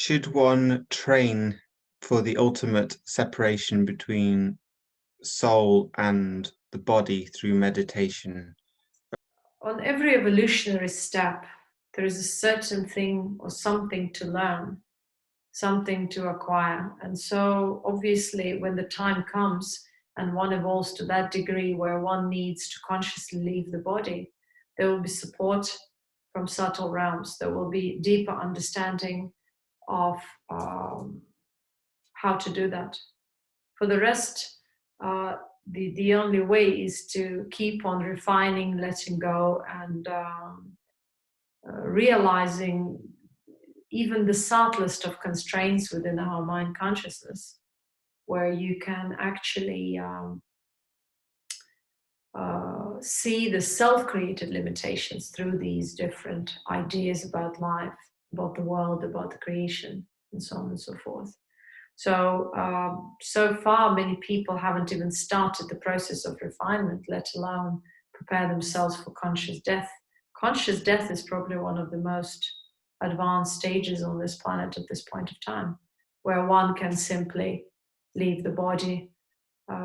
Should one train for the ultimate separation between soul and the body through meditation? On every evolutionary step, there is a certain thing or something to learn, something to acquire. And so obviously when the time comes and one evolves to that degree where one needs to consciously leave the body, there will be support from subtle realms. There will be deeper understanding of how to do that. For the rest, the only way is to keep on refining, letting go, and realizing even the subtlest of constraints within our mind consciousness, where you can actually see the self-created limitations through these different ideas about life, about the world, about the creation, and so on and so forth. So, so far, many people haven't even started the process of refinement, let alone prepare themselves for conscious death. Conscious death is probably one of the most advanced stages on this planet at this point of time, where one can simply leave the body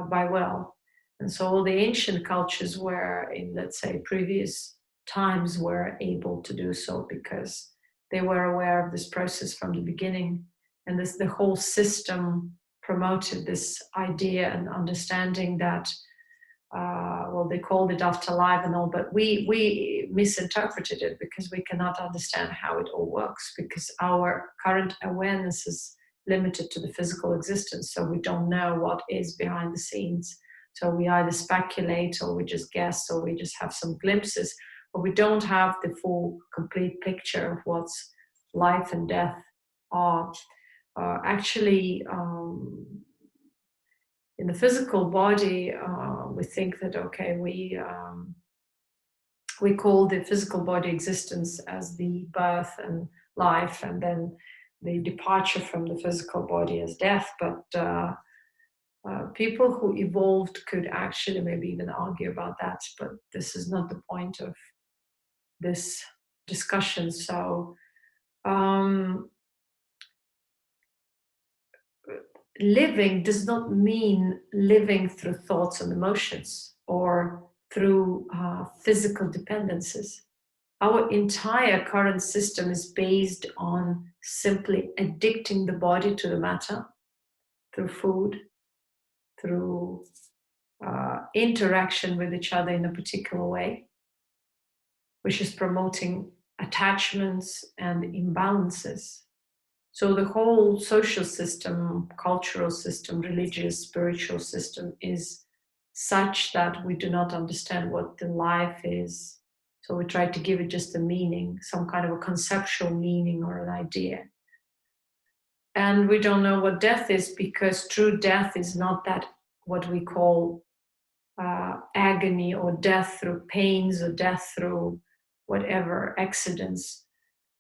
by will. And so all the ancient cultures were, in, let's say, previous times, were able to do so because they were aware of this process from the beginning. And this, the whole system promoted this idea and understanding that, well, they called it afterlife and all, but we misinterpreted it because we cannot understand how it all works, because our current awareness is limited to the physical existence. So we don't know what is behind the scenes. So we either speculate or we just guess or we just have some glimpses, but we don't have the full, complete picture of what's life and death are. Actually, in the physical body, we think that, okay, we call the physical body existence as the birth and life, and then the departure from the physical body as death. But people who evolved could actually maybe even argue about that, but this is not the point of this discussion. So living does not mean living through thoughts and emotions or through physical dependencies. Our entire current system is based on simply addicting the body to the matter through food, through interaction with each other in a particular way, which is promoting attachments and imbalances. So the whole social system, cultural system, religious, spiritual system is such that we do not understand what the life is. So we try to give it just a meaning, some kind of a conceptual meaning or an idea. And we don't know what death is, because true death is not that what we call agony or death through pains or death through whatever accidents,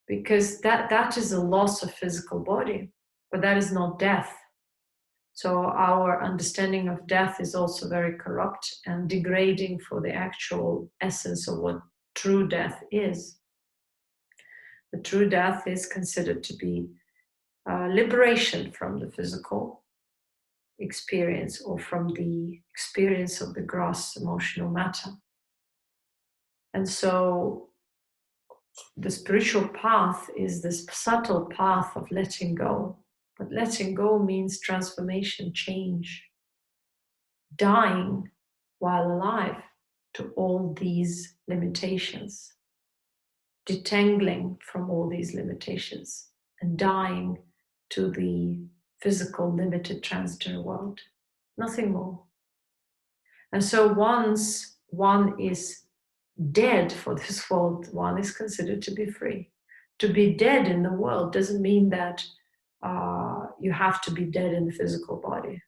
because that is a loss of physical body, but that is not death. So our understanding of death is also very corrupt and degrading for the actual essence of what true death is. The true death is considered to be liberation from the physical experience or from the experience of the gross emotional matter. And so the spiritual path is this subtle path of letting go. But letting go means transformation, change, dying while alive to all these limitations, detangling from all these limitations, and dying to the physical, limited, transitory world. Nothing more. And so once one is dead for this world, one is considered to be free. To be dead in the world doesn't mean that you have to be dead in the physical body.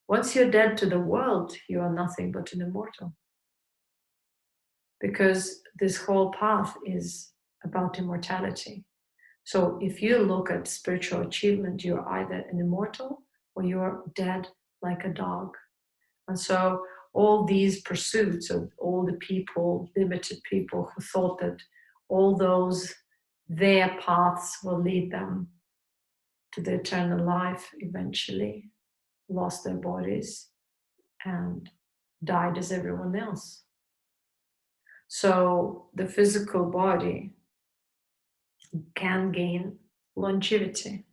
Once you're dead to the world, you are nothing but an immortal. Because this whole path is about immortality. So if you look at spiritual achievement, you're either an immortal or you're dead like a dog. And so all these pursuits of all the people, limited people who thought that all those, their paths will lead them to the eternal life eventually, lost their bodies, and died as everyone else. So the physical body can gain longevity.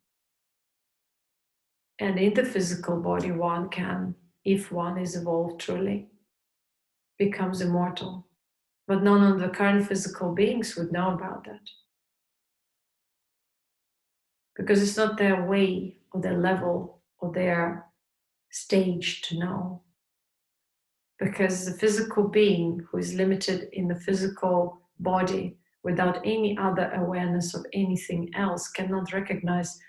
And in the physical body, one can, if one is evolved truly, becomes immortal. But none of the current physical beings would know about that. Because it's not their way or their level or their stage to know. Because the physical being who is limited in the physical body without any other awareness of anything else cannot recognize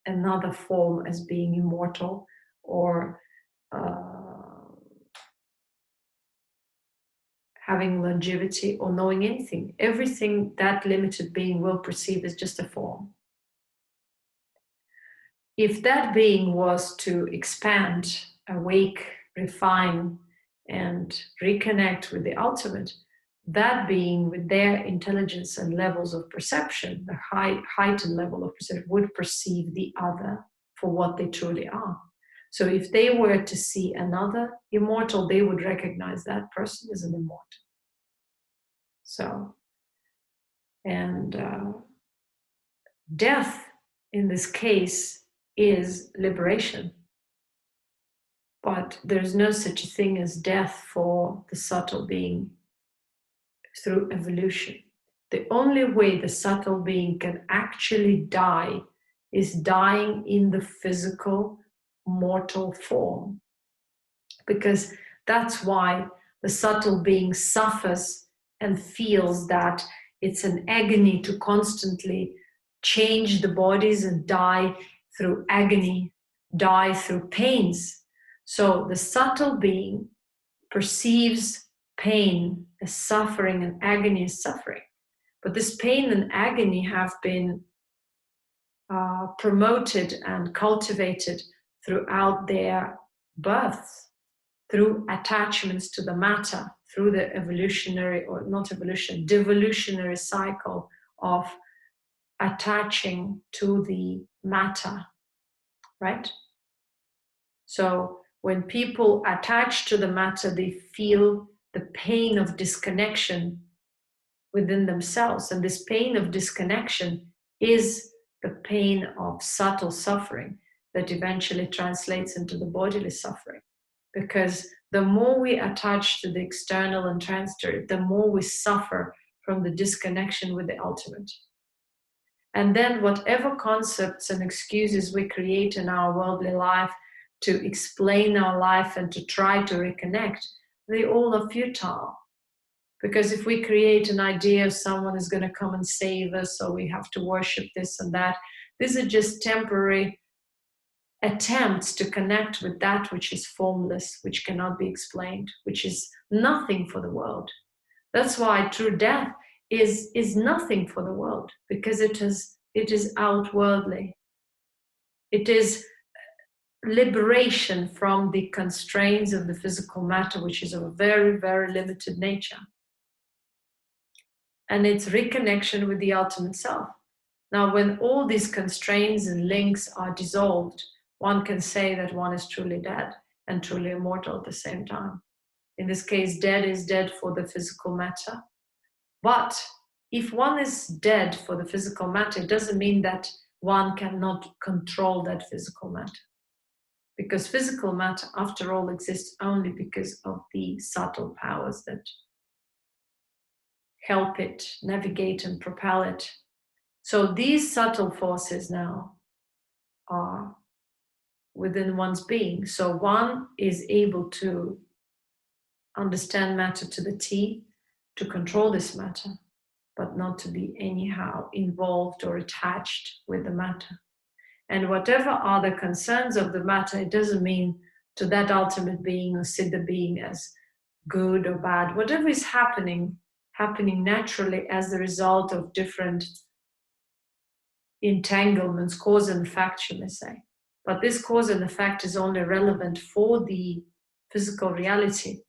another form as being immortal or having longevity or knowing anything. Everything that limited being will perceive is just a form. If that being was to expand, awake, refine, and reconnect with the ultimate, that being with their intelligence and levels of perception, the heightened level of perception, would perceive the other for what they truly are. So if they were to see another immortal, they would recognize that person as an immortal. So, and death in this case is liberation. But there's no such a thing as death for the subtle being through evolution. The only way the subtle being can actually die is dying in the physical, mortal form. Because that's why the subtle being suffers and feels that it's an agony to constantly change the bodies and die through agony, die through pains. So the subtle being perceives pain as suffering and agony as suffering. But this pain and agony have been promoted and cultivated throughout their births, through attachments to the matter, through the evolutionary, or not evolution, devolutionary cycle of attaching to the matter, right? So when people attach to the matter, they feel the pain of disconnection within themselves. And this pain of disconnection is the pain of subtle suffering that eventually translates into the bodily suffering. Because the more we attach to the external and transitory, the more we suffer from the disconnection with the ultimate. And then whatever concepts and excuses we create in our worldly life to explain our life and to try to reconnect, they all are futile. Because if we create an idea of someone is going to come and save us, or we have to worship this and that, these are just temporary attempts to connect with that which is formless, which cannot be explained, which is nothing for the world. That's why true death is nothing for the world, because it is outwardly. It is liberation from the constraints of the physical matter, which is of a very, very limited nature. And it's reconnection with the ultimate self. Now, when all these constraints and links are dissolved, one can say that one is truly dead and truly immortal at the same time. In this case, dead is dead for the physical matter. But if one is dead for the physical matter, it doesn't mean that one cannot control that physical matter. Because physical matter, after all, exists only because of the subtle powers that help it navigate and propel it. So these subtle forces now are within one's being. So one is able to understand matter to the T, to control this matter, but not to be anyhow involved or attached with the matter. And whatever are the concerns of the matter, it doesn't mean to that ultimate being or Siddha being as good or bad. Whatever is happening naturally as the result of different entanglements, cause and effect, you may say. But this cause and effect is only relevant for the physical reality,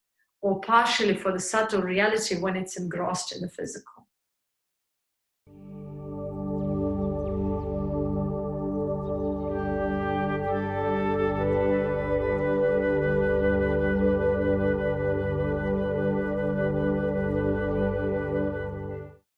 or partially for the subtle reality when it's engrossed in the physical.